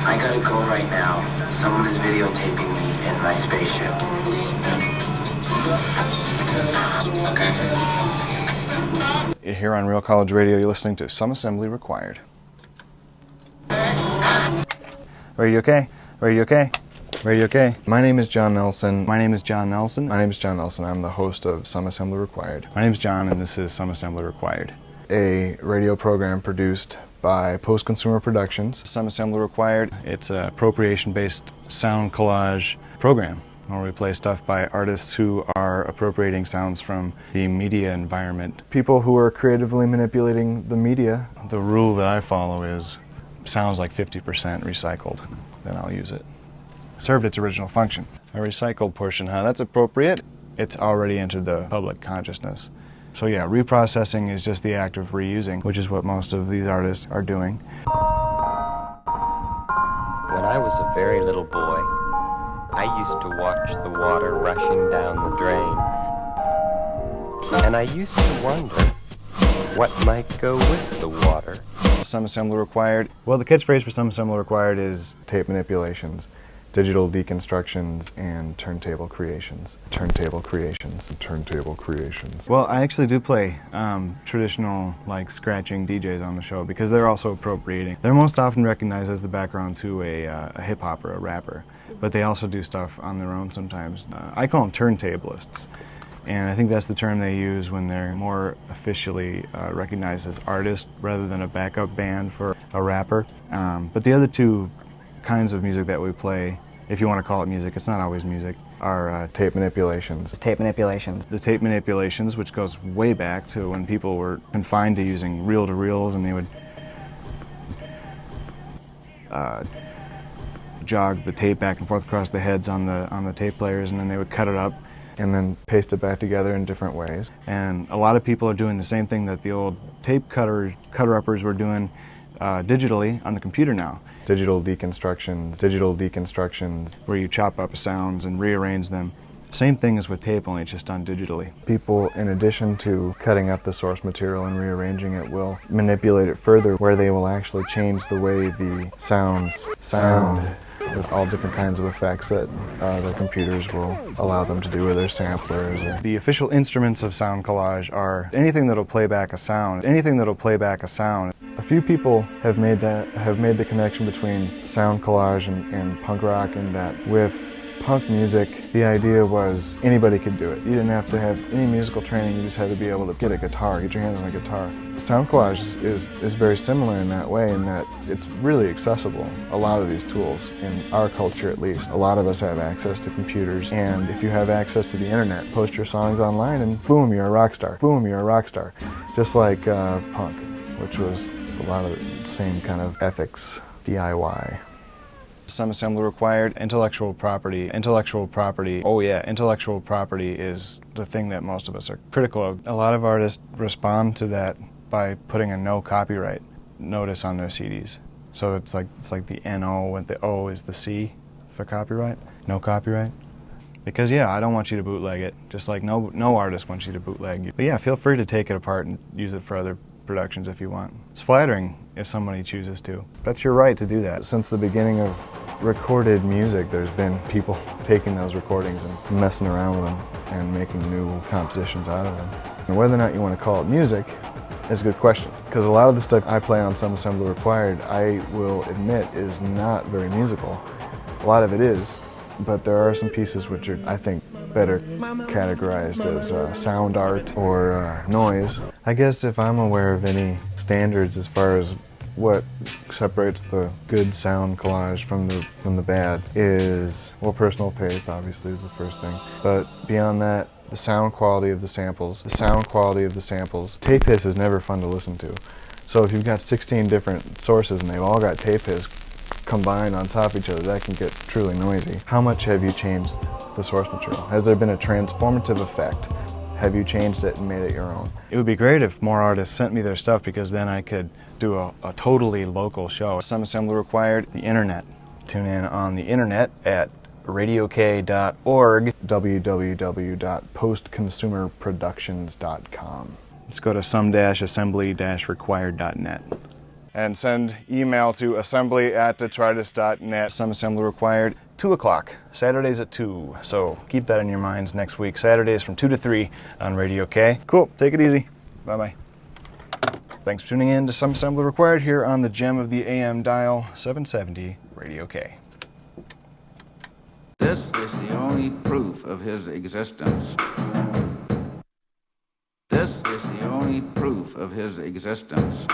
I gotta go right now. Someone is videotaping me in my spaceship. Okay. Here on Real College Radio, you're listening to Some Assembly Required. Radio okay? Radio okay? Radio okay? My name is John Nelson. My name is John Nelson. My name is John Nelson. I'm the host of Some Assembly Required. My name is John, and this is Some Assembly Required, a radio program produced by Post-Consumer Productions. Some Assembly Required, it's an appropriation-based sound collage program where we play stuff by artists who are appropriating sounds from the media environment. People who are creatively manipulating the media. The rule that I follow is sounds like 50% recycled, then I'll use it. Served its original function. A recycled portion, huh? That's appropriate. It's already entered the public consciousness. So yeah, reprocessing is just the act of reusing, which is what most of these artists are doing. When I was a very little boy, I used to watch the water rushing down the drain. And I used to wonder what might go with the water. Some Assembly Required. Well, the catchphrase for Some Assembly Required is tape manipulations, digital deconstructions, and turntable creations. Turntable creations. Turntable creations. Well, I actually do play traditional, like, scratching DJs on the show because they're also appropriating. They're most often recognized as the background to a hip-hop or a rapper, but they also do stuff on their own sometimes. I call them turntablists, and I think that's the term they use when they're more officially recognized as artists rather than a backup band for a rapper. But the other two kinds of music that we play, if you want to call it music, it's not always music, are tape manipulations. Tape manipulations. The tape manipulations, which goes way back to when people were confined to using reel-to-reels, and they would jog the tape back and forth across the heads on the tape players, and then they would cut it up and then paste it back together in different ways. And a lot of people are doing the same thing that the old tape cutter-uppers were doing digitally on the computer now. Digital deconstructions, where you chop up sounds and rearrange them. Same thing as with tape, only it's just done digitally. People, in addition to cutting up the source material and rearranging it, will manipulate it further, where they will actually change the way the sounds sound with all different kinds of effects that the computers will allow them to do with their samplers. The official instruments of sound collage are anything that'll play back a sound. Anything that'll play back a sound. A few people have made the connection between sound collage and punk rock, in that with punk music, the idea was anybody could do it. You didn't have to have any musical training, you just had to be able to get a guitar, get your hands on a guitar. Sound collage is very similar in that way, in that it's really accessible, a lot of these tools, in our culture at least. A lot of us have access to computers, and if you have access to the internet, post your songs online and boom, you're a rock star. Boom, you're a rock star. Just like punk, which was a lot of the same kind of ethics, DIY. Some Assembly Required. Intellectual property. Intellectual property. Oh yeah, intellectual property is the thing that most of us are critical of. A lot of artists respond to that by putting a no copyright notice on their CDs. So it's like the NO, and the O is the C for copyright. No copyright. Because yeah, I don't want you to bootleg it, just like no artist wants you to bootleg you. But yeah, feel free to take it apart and use it for other productions if you want. It's flattering if somebody chooses to. That's your right to do that. Since the beginning of recorded music, there's been people taking those recordings and messing around with them and making new compositions out of them. And whether or not you want to call it music is a good question, because a lot of the stuff I play on Some Assembly Required, I will admit, is not very musical. A lot of it is, but there are some pieces which are, I think, better categorized as sound art or noise. I guess if I'm aware of any standards as far as what separates the good sound collage from the bad is, well, personal taste obviously is the first thing, but beyond that, the sound quality of the samples. The sound quality of the samples. Tape hiss is never fun to listen to. So if you've got 16 different sources and they've all got tape hiss combined on top of each other, that can get truly noisy. How much have you changed the source material? Has there been a transformative effect? Have you changed it and made it your own? It would be great if more artists sent me their stuff, because then I could do a totally local show. Some Assembly Required. The internet. Tune in on the internet at radiok.org, www.postconsumerproductions.com. Let's go to some-assembly-required.net. and send email to assembly@detritus.net. Some assembly required. 2 o'clock, Saturdays at 2. So keep that in your minds next week. Saturdays from 2 to 3 on Radio K. Cool, take it easy. Bye-bye. Thanks for tuning in to Some Assembly Required here on the gem of the AM dial, 770 Radio K. This is the only proof of his existence. This is the only proof of his existence.